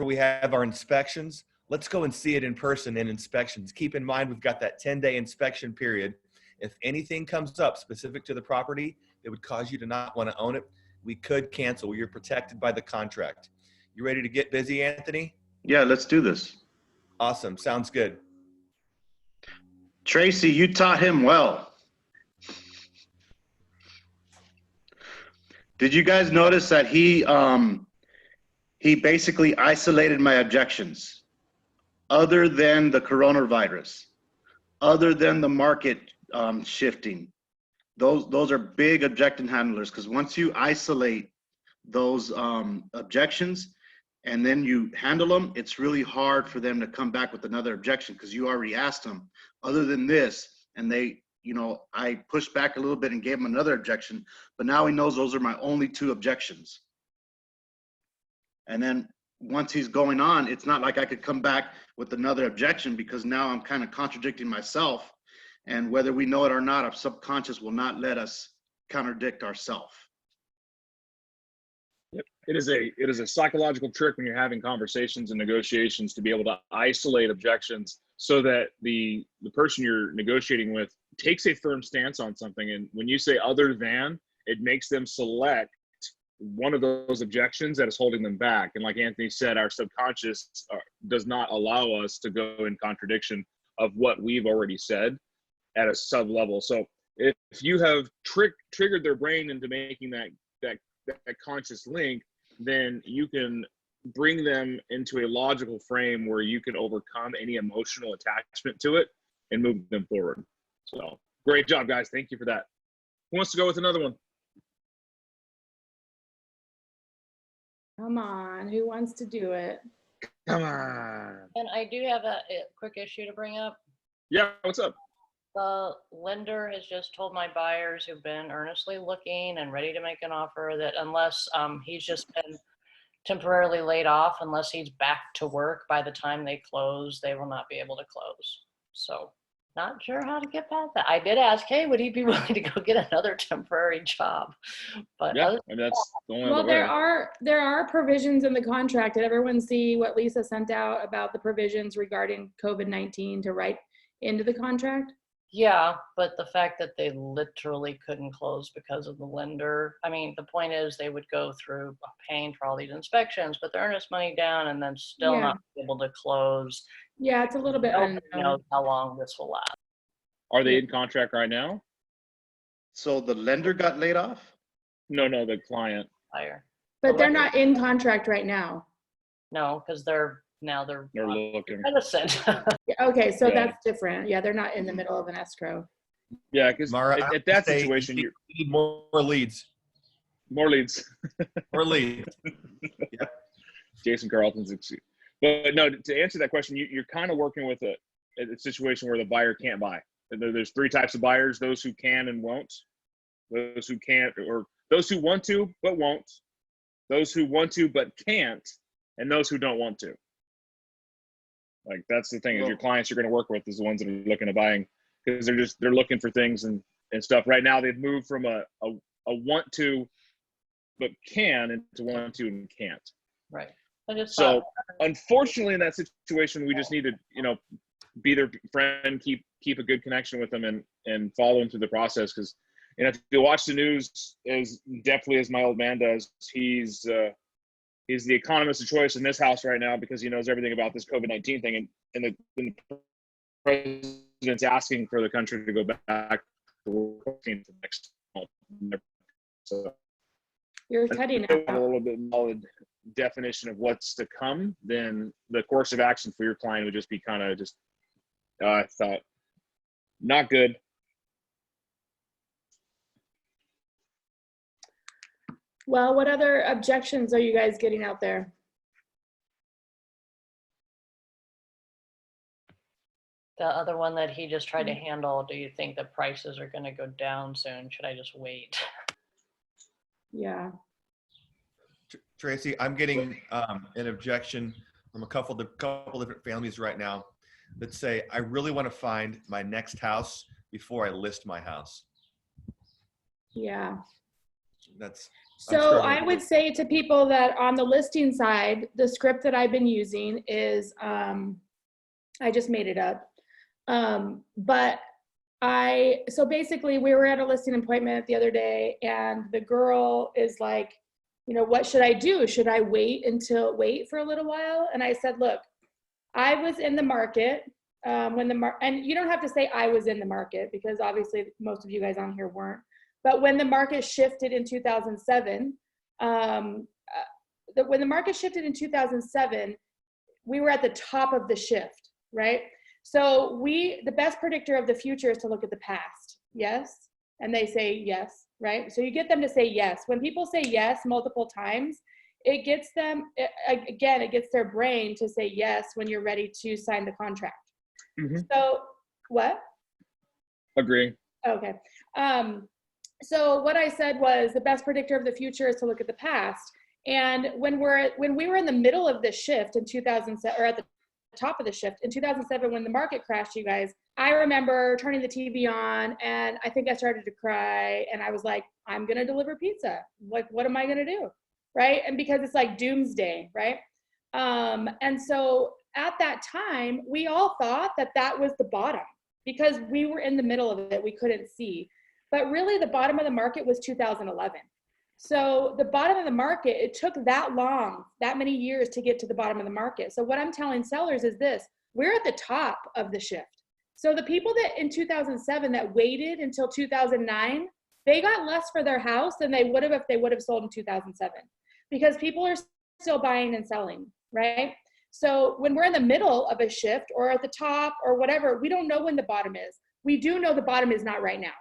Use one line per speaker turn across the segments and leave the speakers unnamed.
we have our inspections, let's go and see it in person in inspections. Keep in mind, we've got that 10-day inspection period. If anything comes up specific to the property that would cause you to not want to own it, we could cancel. You're protected by the contract. You ready to get busy, Anthony?
Yeah, let's do this.
Awesome. Sounds good.
Tracy, you taught him well. Did you guys notice that he basically isolated my objections, other than the coronavirus, other than the market shifting? Those are big objection handlers, because once you isolate those objections and then you handle them, it's really hard for them to come back with another objection, because you already asked them, other than this, and they, you know, I pushed back a little bit and gave him another objection, but now he knows those are my only two objections. And then once he's going on, it's not like I could come back with another objection, because now I'm kind of contradicting myself. And whether we know it or not, our subconscious will not let us contradict ourselves.
Yep. It is a psychological trick when you're having conversations and negotiations to be able to isolate objections so that the person you're negotiating with takes a firm stance on something. And when you say other than, it makes them select one of those objections that is holding them back. And like Anthony said, our subconscious does not allow us to go in contradiction of what we've already said at a sub level. So if you have triggered their brain into making that conscious link, then you can bring them into a logical frame where you can overcome any emotional attachment to it and move them forward. So great job, guys. Thank you for that. Who wants to go with another one?
Come on, who wants to do it?
Come on.
And I do have a quick issue to bring up.
Yeah, what's up?
The lender has just told my buyers who've been earnestly looking and ready to make an offer that unless he's just been temporarily laid off, unless he's back to work by the time they close, they will not be able to close. So not sure how to get past that. I did ask, hey, would he be willing to go get another temporary job? But
yeah, and that's the only
well,
other way.
there are provisions in the contract. Did everyone see what Lisa sent out about the provisions regarding COVID-19 to write into the contract?
Yeah, but the fact that they literally couldn't close because of the lender. I mean, the point is they would go through paying for all these inspections, but the earnest money down and then still not be able to close.
Yeah, it's a little bit
Nobody
unknown.
knows how long this will last.
Are they in contract right now?
So the lender got laid off?
No, the client.
Buyer.
But they're not in contract right now.
No, because they're
looking.
innocent.
Okay, so
Yeah.
that's different. Yeah, they're not in the middle of an escrow.
Yeah, because
Mara,
at that situation,
you need more leads.
more leads.
More leads.
Jason Carlton's excuse. But no, to answer that question, you're kind of working with a situation where the buyer can't buy. There's three types of buyers: those who can and won't, those who can't, or those who want to but won't, those who want to but can't, and those who don't want to. Like that's the thing, is your clients you're going to work with is the ones that are looking at buying, because they're looking for things and stuff. Right now they've moved from a want to but can into want to and can't.
Right.
So unfortunately in that situation, we just need to, be their friend, keep a good connection with them and follow them through the process. Because, if you watch the news as deftly as my old man does, he's the economist of choice in this house right now, because he knows everything about this COVID-19 thing. And the president's asking for the country to go back to working for the next month. So
You're cutting
a
out.
little bit solid definition of what's to come, then the course of action for your client would just be kind of just, I thought, not good.
Well, what other objections are you guys getting out there?
The other one that he just tried to handle, do you think the prices are going to go down soon? Should I just wait?
Yeah.
Tracy, I'm getting an objection from a couple different families right now that say, I really want to find my next house before I list my house.
Yeah.
I'm
So
struggling
I
with
would
this.
say to people that on the listing side, the script that I've been using is, I just made it up. But so basically we were at a listing appointment the other day and the girl is like, you know, what should I do? Should I wait for a little while? And I said, look, I was in the market and you don't have to say I was in the market because obviously most of you guys on here weren't. But when the market shifted in 2007, when the market shifted in 2007, we were at the top of the shift, right? So the best predictor of the future is to look at the past. Yes. And they say yes, right? So you get them to say yes. When people say yes multiple times, it gets them, again, it gets their brain to say yes when you're ready to sign the contract. So what?
Agree.
Okay. So what I said was the best predictor of the future is to look at the past. And when we were in the middle of this shift in 2007, or at the top of the shift in 2007, when the market crashed, you guys, I remember turning the TV on and I think I started to cry and I was like, I'm going to deliver pizza. Like, what am I going to do? Right. And because it's like doomsday. Right. And so at that time, we all thought that that was the bottom because we were in the middle of it. We couldn't see. But really the bottom of the market was 2011. So the bottom of the market, it took that long, that many years to get to the bottom of the market. So what I'm telling sellers is this, we're at the top of the shift. So the people that in 2007 that waited until 2009, they got less for their house than they would have if they would have sold in 2007 because people are still buying and selling, right? So when we're in the middle of a shift or at the top or whatever, we don't know when the bottom is. We do know the bottom is not right now.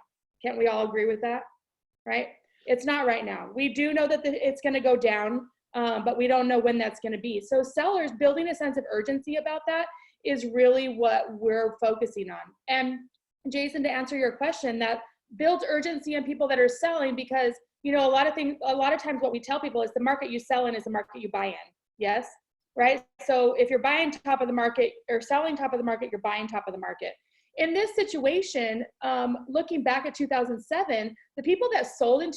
Can't we all agree with that, right? It's not right now. We do know that it's going to go down, but we don't know when that's going to be. So sellers building a sense of urgency about that is really what we're focusing on. And Jason, to answer your question, that builds urgency in people that are selling because, you know, a lot of times what we tell people is the market you sell in is the market you buy in. Yes, right? So if you're buying top of the market or selling top of the market, you're buying top of the market. In this situation, looking back at 2007, the people that sold in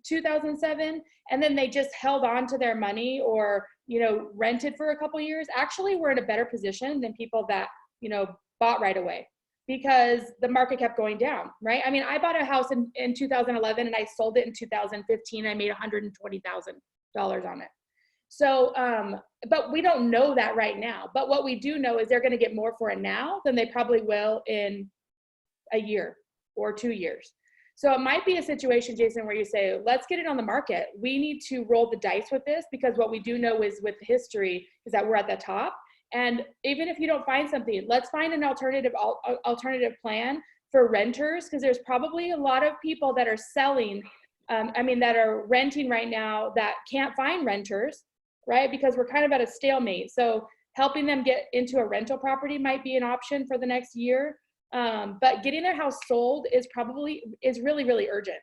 2007 and then they just held on to their money or, you know, rented for a couple of years, actually were in a better position than people that, you know, bought right away because the market kept going down, right? I mean, I bought a house in 2011 and I sold it in 2015. I made $120,000 on it. So, but we don't know that right now. But what we do know is they're going to get more for it now than they probably will in a year or 2 years. So it might be a situation, Jason, where you say, let's get it on the market. We need to roll the dice with this because what we do know is with history is that we're at the top. And even if you don't find something, let's find an alternative plan for renters because there's probably a lot of people that are selling, that are renting right now that can't find renters. Right? Because we're kind of at a stalemate. So helping them get into a rental property might be an option for the next year. But getting their house sold is really, really urgent.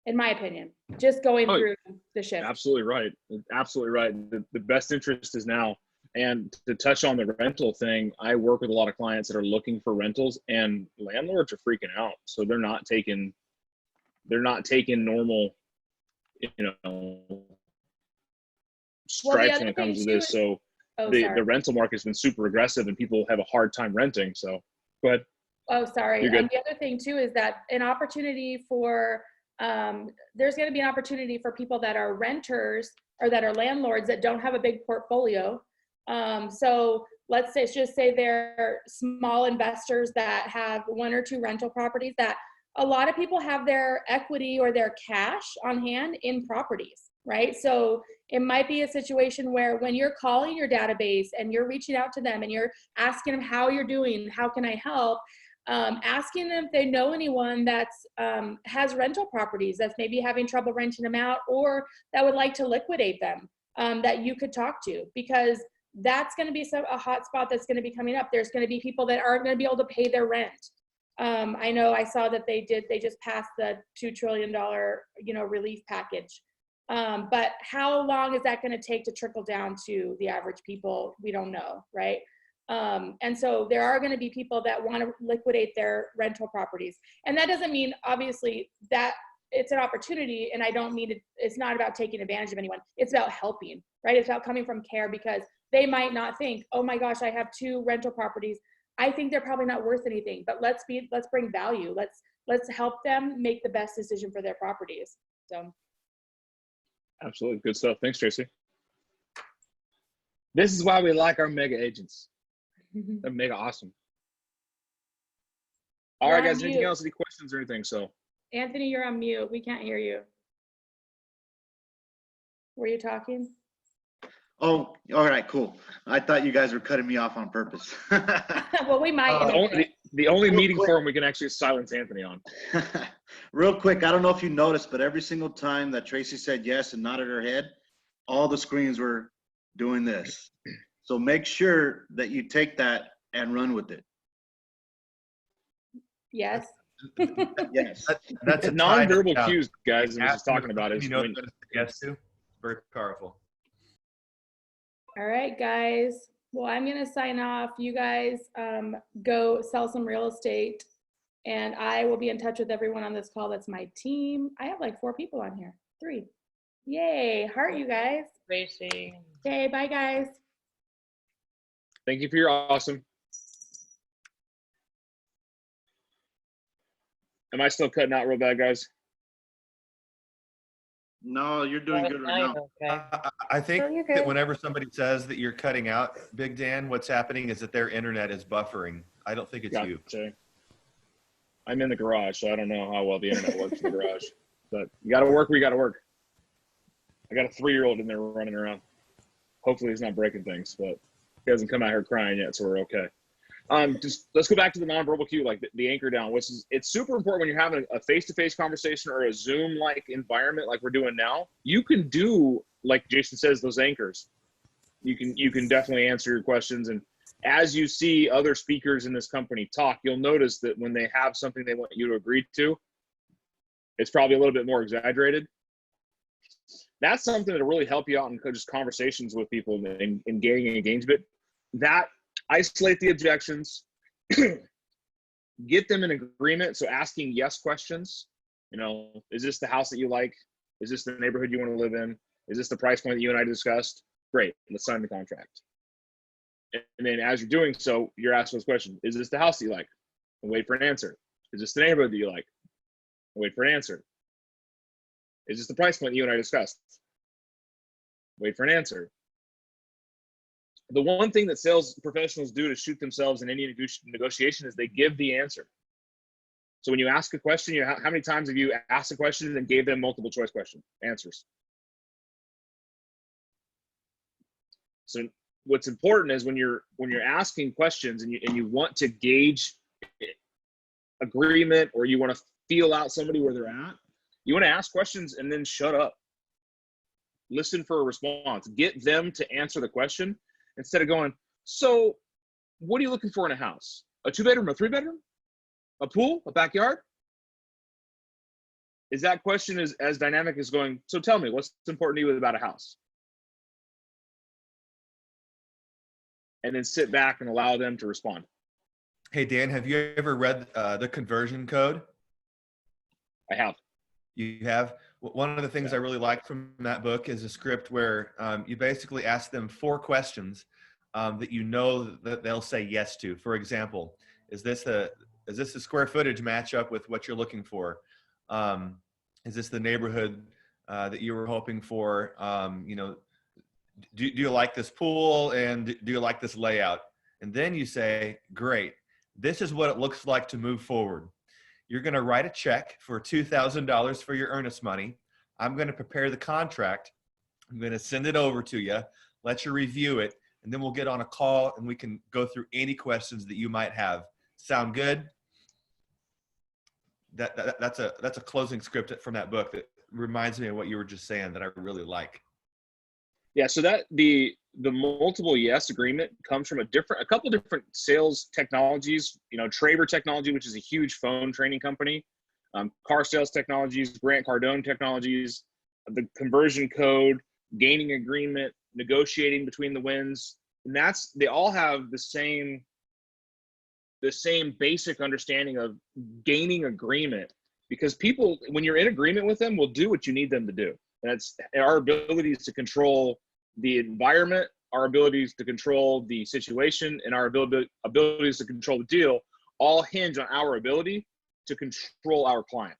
In my opinion, just going through the shift.
Absolutely right. Absolutely right. The best interest is now. And to touch on the rental thing, I work with a lot of clients that are looking for rentals and landlords are freaking out. So they're not taking normal, you know, stripes when it comes to this. So the rental market's been super aggressive and people have a hard time renting. So go ahead.
Oh, sorry. The other thing too is that an opportunity for there's going to be an opportunity for people that are renters or that are landlords that don't have a big portfolio. So let's just say they're small investors that have 1 or 2 rental properties that a lot of people have their equity or their cash on hand in properties, right? So it might be a situation where when you're calling your database and you're reaching out to them and you're asking them how you're doing, how can I help? Asking them if they know anyone that's has rental properties that's maybe having trouble renting them out or that would like to liquidate them that you could talk to because that's going to be a hot spot that's going to be coming up. There's going to be people that aren't going to be able to pay their rent. I know I saw that they just passed the $2 trillion, relief package. But how long is that going to take to trickle down to the average people? We don't know, right? And so there are going to be people that want to liquidate their rental properties. And that doesn't mean, obviously, that it's an opportunity, and I don't mean it, it's not about taking advantage of anyone. It's about helping, right? It's about coming from care, because they might not think, oh my gosh, I have 2 rental properties. I think they're probably not worth anything, but let's bring value. Let's help them make the best decision for their properties. So.
Absolutely. Good stuff. Thanks, Tracy. This is why we like our mega agents. They're mega awesome. All right, guys, anything else? Any questions or anything? So,
Anthony, you're on mute. We can't hear you. Were you talking?
Oh, all right, cool. I thought you guys were cutting me off on purpose.
Well, we might.
the only
Real
meeting
quick.
forum we can actually silence Anthony on.
Real quick, I don't know if you noticed, but every single time that Tracy said yes and nodded her head, all the screens were doing this. So make sure that you take that and run with it.
Yes.
Yes.
That's a
Non-verbal
time-
cues, guys, and we're just talking about is
You know,
when,
yes, too. Very powerful.
All right, guys. Well, I'm going to sign off. You guys go sell some real estate, and I will be in touch with everyone on this call. That's my team. I have like 4 people on here. 3. Yay. Heart, you guys.
Tracy.
Okay, bye, guys.
thank you for your awesome. Am I still cutting out real bad, guys?
No, you're doing good right now.
Okay.
I think
Oh, you're
that
good.
whenever somebody says that you're cutting out, Big Dan, what's happening is that their internet is buffering. I don't think it's you.
Gotcha. I'm in the garage, so I don't know how well the internet works in the garage. But you got to work where you got to work. I got a 3-year-old in there running around. Hopefully he's not breaking things, but he hasn't come out here crying yet, so we're okay. Just let's go back to the nonverbal cue, like the anchor down, which is, it's super important when you're having a face-to-face conversation or a Zoom-like environment like we're doing now. You can do, like Jason says, those anchors. You can definitely answer your questions, and as you see other speakers in this company talk, you'll notice that when they have something they want you to agree to, it's probably a little bit more exaggerated. That's something that'll really help you out in just conversations with people and gaining engagement. That isolate the objections, get them in agreement. So asking yes questions, you know, is this the house that you like? Is this the neighborhood you want to live in? Is this the price point that you and I discussed? Great, let's sign the contract. And then as you're doing so, you're asking this question, is this the house that you like? And wait for an answer. Is this the neighborhood that you like? And wait for an answer. Is this the price point that you and I discussed? Wait for an answer. The one thing that sales professionals do to shoot themselves in any negotiation is they give the answer. So when you ask a question, how many times have you asked a question and gave them multiple choice question answers? So what's important is when you're asking questions and you want to gauge agreement, or you want to feel out somebody where they're at, you want to ask questions and then shut up. Listen for a response. Get them to answer the question instead of going, so what are you looking for in a house? A 2-bedroom, a 3-bedroom? A pool, a backyard? Is that question as dynamic as going, so tell me, what's important to you about a house? And then sit back and allow them to respond.
Hey, Dan, have you ever read the conversion code?
I have.
You have? One of the things I really like from that book is a script where you basically ask them 4 questions that you know that they'll say yes to. For example, is this a square footage match up with what you're looking for? Is this the neighborhood that you were hoping for? You know, do you like this pool, and do you like this layout? And then you say, great, this is what it looks like to move forward. You're going to write a check for $2,000 for your earnest money. I'm going to prepare the contract. I'm going to send it over to you, let you review it, and then we'll get on a call and we can go through any questions that you might have. Sound good? That's a closing script from that book that reminds me of what you were just saying that I really like.
Yeah, so that the multiple yes agreement comes from a couple different sales technologies. You know, Traver Technology, which is a huge phone training company, Car Sales Technologies, Grant Cardone Technologies, the conversion code, gaining agreement, negotiating between the wins, and they all have the same basic understanding of gaining agreement because people, when you're in agreement with them, will do what you need them to do. That's our abilities to control the environment, our abilities to control the situation, and our abilities to control the deal all hinge on our ability to control our client.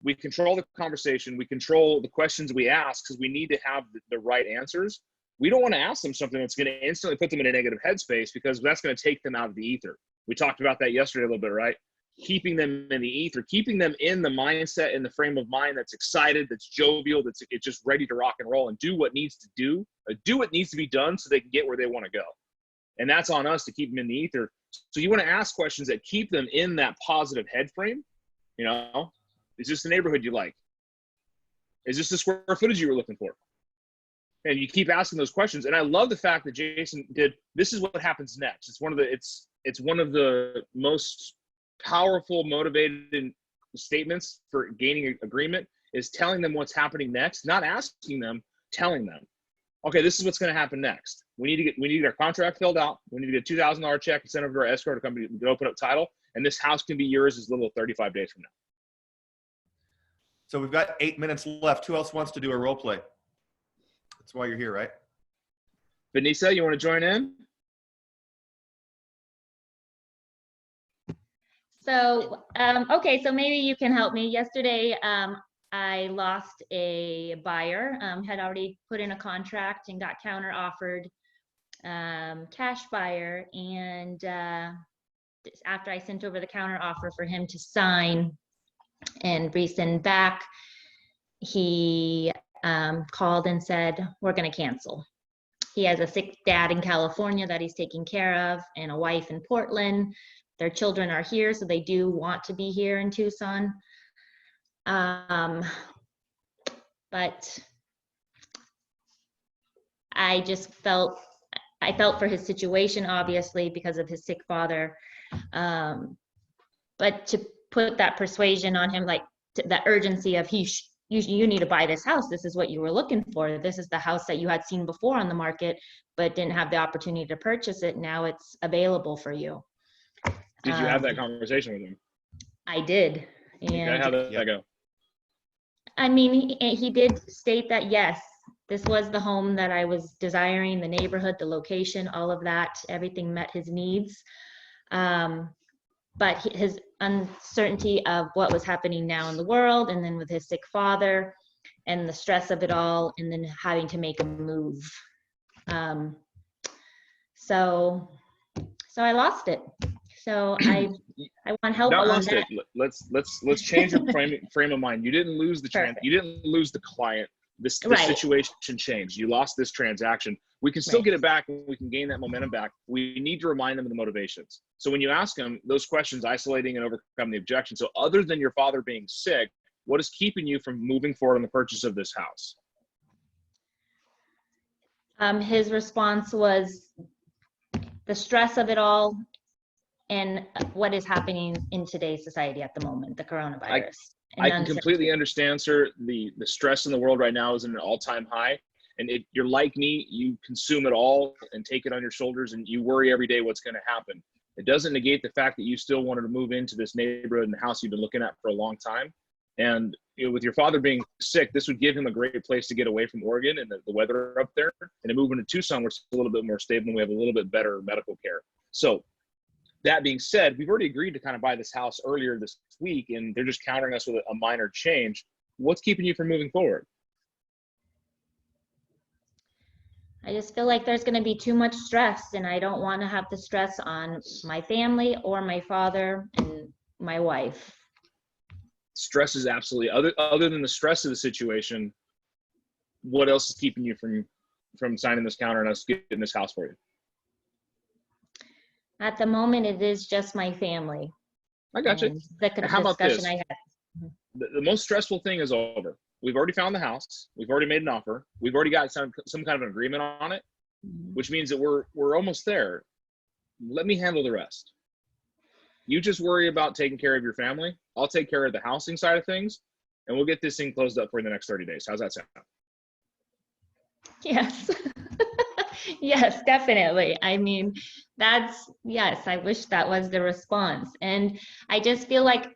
We control the conversation. We control the questions we ask because we need to have the right answers. We don't want to ask them something that's going to instantly put them in a negative headspace because that's going to take them out of the ether. We talked about that yesterday a little bit, right? Keeping them in the ether, keeping them in the mindset, in the frame of mind that's excited, that's jovial, that's it's just ready to rock and roll and do what needs to what needs to be done so they can get where they want to go. And that's on us to keep them in the ether. So you want to ask questions that keep them in that positive head frame. You know, is this the neighborhood you like? Is this the square footage you were looking for? And you keep asking those questions. And I love the fact that Jason did, this is what happens next. It's one of the most powerful, motivated statements for gaining agreement is telling them what's happening next, not asking them, telling them, okay, this is what's going to happen next. We need to get our contract filled out. We need to get a $2,000 check and send over to our escrow company to open up title. And this house can be yours as little as 35 days from now.
So we've got 8 minutes left. Who else wants to do a role play? That's why you're here, right?
Vanessa, you want to join in?
So, okay, so maybe you can help me. Yesterday, I lost a buyer, had already put in a contract and got counter offered cash buyer. And after I sent over the counter offer for him to sign and resend back, he called and said, we're going to cancel. He has a sick dad in California that he's taking care of and a wife in Portland. Their children are here, so they do want to be here in Tucson. But I just felt for his situation, obviously, because of his sick father. But to put that persuasion on him, like that urgency of you need to buy this house. This is what you were looking for. This is the house that you had seen before on the market, but didn't have the opportunity to purchase it. Now it's available for you.
Did you have that conversation with him?
I did. And
okay, how did that go?
I mean, he did state that, yes, this was the home that I was desiring, the neighborhood, the location, all of that, everything met his needs. But his uncertainty of what was happening now in the world, and then with his sick father and the stress of it all, and then having to make a move. So I lost it. So I want help
Not
on
lost
that.
it. Let's change your frame of mind. You didn't lose the you didn't lose the client. This
Right.
situation changed. You lost this transaction. We can still
Right.
get it back. We can gain that momentum back. We need to remind them of the motivations. So when you ask them those questions, isolating and overcome the objection. So other than your father being sick, what is keeping you from moving forward on the purchase of this house?
His response was the stress of it all and what is happening in today's society at the moment, the coronavirus.
I can completely understand, sir. The stress in the world right now is at an all-time high. And you're like me, you consume it all and take it on your shoulders and you worry every day what's going to happen. It doesn't negate the fact that you still wanted to move into this neighborhood and house you've been looking at for a long time. And with your father being sick, this would give him a great place to get away from Oregon and the weather up there, and to move into Tucson, where it's a little bit more stable and we have a little bit better medical care. So that being said, we've already agreed to kind of buy this house earlier this week, and they're just countering us with a minor change. What's keeping you from moving forward?
I just feel like there's going to be too much stress, and I don't want to have the stress on my family or my father and my wife.
Stress is absolutely, other than the stress of the situation, what else is keeping you from signing this counter and us getting this house for you?
At the moment, it is just my family.
I got you.
The
How about
discussion
this?
I had.
The most stressful thing is over. We've already found the house. We've already made an offer. We've already got some kind of an agreement on it, which means that we're almost there. Let me handle the rest. You just worry about taking care of your family. I'll take care of the housing side of things, and we'll get this thing closed up for the next 30 days. How's that sound?
Yes. Yes, definitely. I mean, yes, I wish that was the response. And I just feel like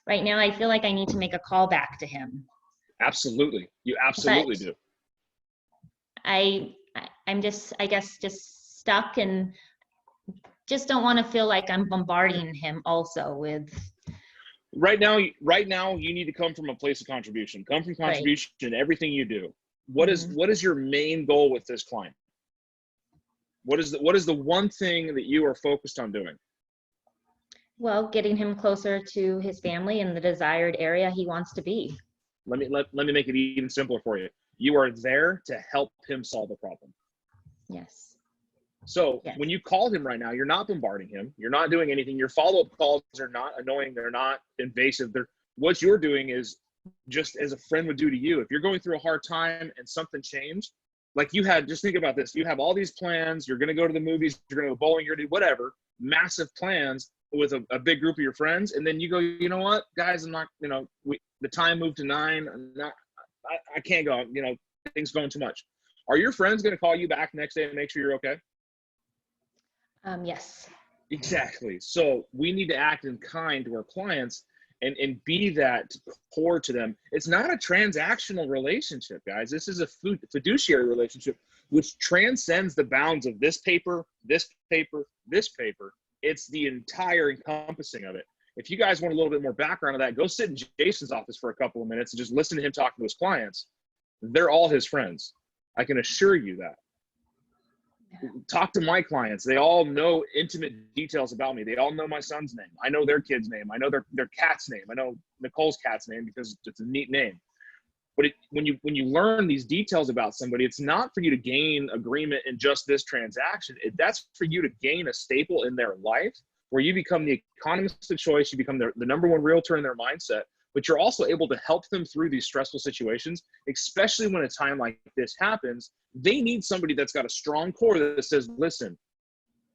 right now I feel like I need to make a call back to him.
Absolutely. You absolutely
But
do.
I'm just, I guess, just stuck and just don't want to feel like I'm bombarding him also with,
Right now, you need to come from a place of contribution. Come from contribution in everything you do. What is your main goal with this client? What is the one thing that you are focused on doing?
well, getting him closer to his family in the desired area he wants to be.
Let me make it even simpler for you. You are there to help him solve a problem.
Yes.
So
Yes.
when you call him right now, you're not bombarding him. You're not doing anything. Your follow-up calls are not annoying. They're not invasive. What you're doing is just as a friend would do to you. If you're going through a hard time and something changed, like just think about this. You have all these plans. You're going to go to the movies. You're going to go bowling. You're going to do whatever. Massive plans with a big group of your friends. And then you go, you know what, guys, I'm not, the time moved to 9. I can't go, things going too much. Are your friends going to call you back next day and make sure you're okay?
Yes.
Exactly. So we need to act in kind to our clients and be that core to them. It's not a transactional relationship, guys. This is a fiduciary relationship, which transcends the bounds of this paper, this paper, this paper. It's the entire encompassing of it. If you guys want a little bit more background on that, go sit in Jason's office for a couple of minutes and just listen to him talking to his clients. They're all his friends. I can assure you that. Talk to my clients. They all know intimate details about me. They all know my son's name. I know their kid's name. I know their cat's name. I know Nicole's cat's name because it's a neat name. But when you learn these details about somebody, it's not for you to gain agreement in just this transaction. That's for you to gain a staple in their life where you become the economist of choice. You become the number one realtor in their mindset. But you're also able to help them through these stressful situations, especially when a time like this happens. They need somebody that's got a strong core that says, listen,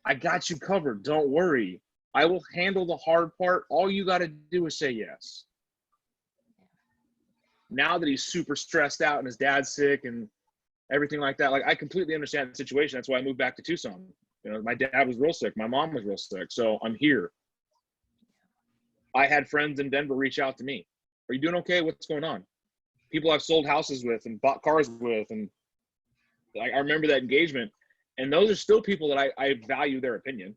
I got you covered. Don't worry. I will handle the hard part. All you got to do is say yes. Now that he's super stressed out and his dad's sick and everything like that, like I completely understand the situation. That's why I moved back to Tucson. My dad was real sick. My mom was real sick. So I'm here. I had friends in Denver reach out to me. Are you doing okay? What's going on? People I've sold houses with and bought cars with. And I remember that engagement. And those are still people that I value their opinion.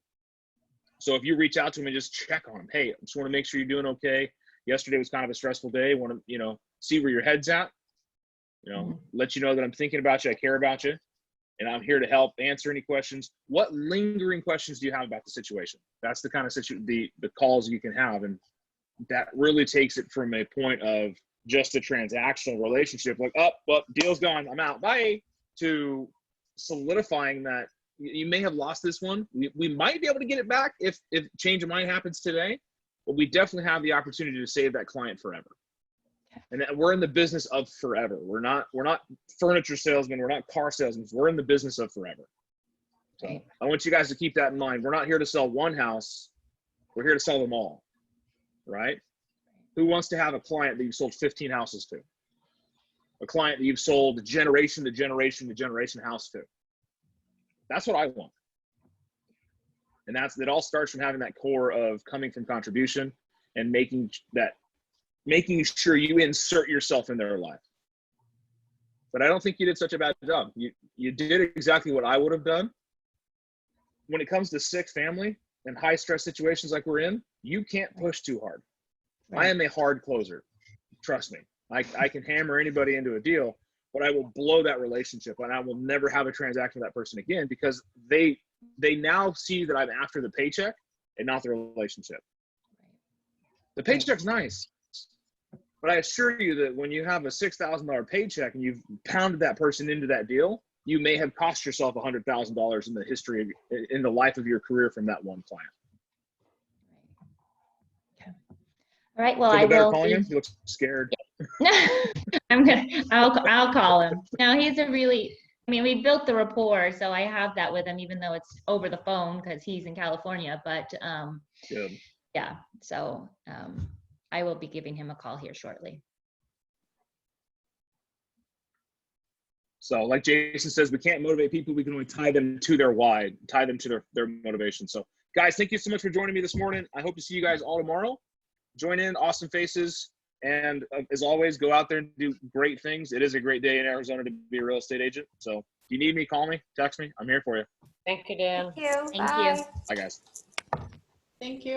So if you reach out to them and just check on them, hey, I just want to make sure you're doing okay. Yesterday was kind of a stressful day. Want to, see where your head's at. Let you know that I'm thinking about you. I care about you. And I'm here to help answer any questions. What lingering questions do you have about the situation? That's the kind of the calls you can have. And that really takes it from a point of just a transactional relationship, like, well, deal's gone, I'm out, bye, to solidifying that you may have lost this one. We might be able to get it back if change of mind happens today, but we definitely have the opportunity to save that client forever. And we're in the business of forever. We're not furniture salesmen. We're not car salesmen. We're in the business of forever. So I want you guys to keep that in mind. We're not here to sell one house. We're here to sell them all, right? Who wants to have a client that you've sold 15 houses to? A client that you've sold generation to generation to generation house to? That's what I want. And that all starts from having that core of coming from contribution and making sure you insert yourself in their life. But I don't think you did such a bad job. You did exactly what I would have done. When it comes to sick family and high stress situations like we're in, you can't push too hard. Right. I am a hard closer. Trust me. I can hammer anybody into a deal, but I will blow that relationship and I will never have a transaction with that person again because they now see that I'm after the paycheck and not the relationship. The paycheck's nice. But I assure you that when you have a $6,000 paycheck and you've pounded that person into that deal, you may have cost yourself $100,000 in the life of your career from that one client.
Okay. All right. Well,
I will.
Calling
him? He looks scared.
I'll call him. No, we built the rapport, so I have that with him, even though it's over the phone because he's in California. But
Good.
Yeah. So I will be giving him a call here shortly.
So like Jason says, we can't motivate people. We can only tie them to their why, tie them to their motivation. So guys, thank you so much for joining me this morning. I hope to see you guys all tomorrow. join in, awesome faces. And as always, go out there and do great things. It is a great day in Arizona to be a real estate agent. So if you need me, call me, text me. I'm here for you.
Thank you, Dan.
Thank you.
Thank
Bye.
you.
Bye, guys.
Thank you.